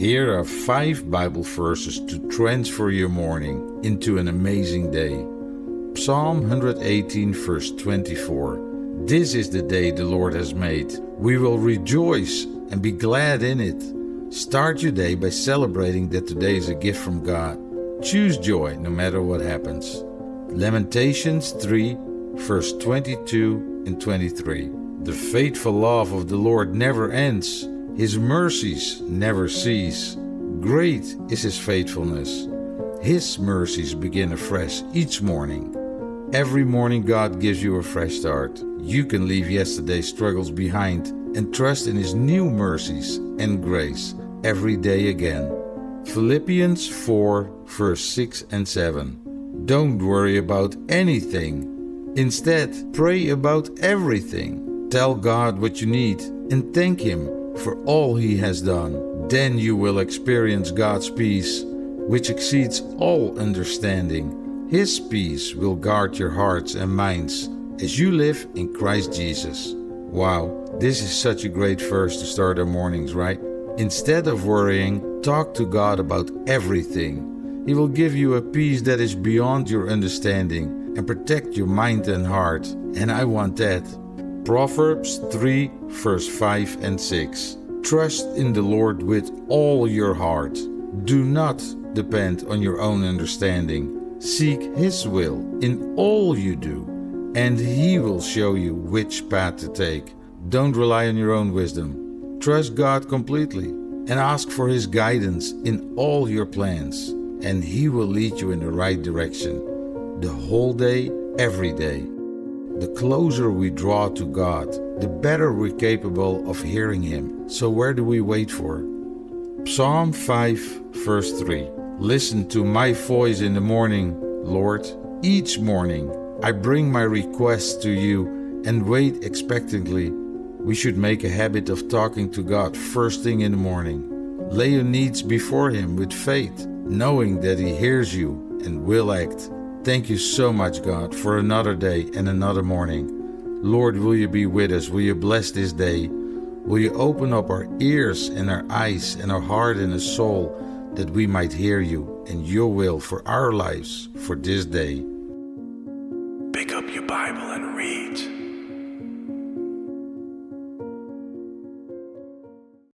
Here are 5 Bible verses to transfer your morning into an amazing day. Psalm 118, verse 24. This is the day the Lord has made. We will rejoice and be glad in it. Start your day by celebrating that today is a gift from God. Choose joy no matter what happens. Lamentations 3, verse 22 and 23. The faithful love of the Lord never ends. His mercies never cease. Great is His faithfulness. His mercies begin afresh each morning. Every morning God gives you a fresh start. You can leave yesterday's struggles behind and trust in His new mercies and grace every day again. Philippians 4, verse 6 and 7. Don't worry about anything. Instead, pray about everything. Tell God what you need and thank Him for all He has done. Then you will experience God's peace, which exceeds all understanding. His peace will guard your hearts and minds as you live in Christ Jesus. Wow, this is such a great verse to start our mornings, right? Instead of worrying, talk to God about everything. He will give you a peace that is beyond your understanding and protect your mind and heart. And I want that. Proverbs 3, verse 5 and 6. Trust in the Lord with all your heart. Do not depend on your own understanding. Seek His will in all you do, and He will show you which path to take. Don't rely on your own wisdom. Trust God completely and ask for His guidance in all your plans, and He will lead you in the right direction. The whole day, every day. The closer we draw to God, the better we're capable of hearing Him. So where do we wait for? Psalm 5, verse 3. Listen to my voice in the morning, Lord. Each morning I bring my requests to you and wait expectantly. We should make a habit of talking to God first thing in the morning. Lay your needs before Him with faith, knowing that He hears you and will act. Thank you so much, God, for another day and another morning. Lord, will you be with us? Will you bless this day? Will you open up our ears and our eyes and our heart and our soul that we might hear you and your will for our lives for this day? Pick up your Bible and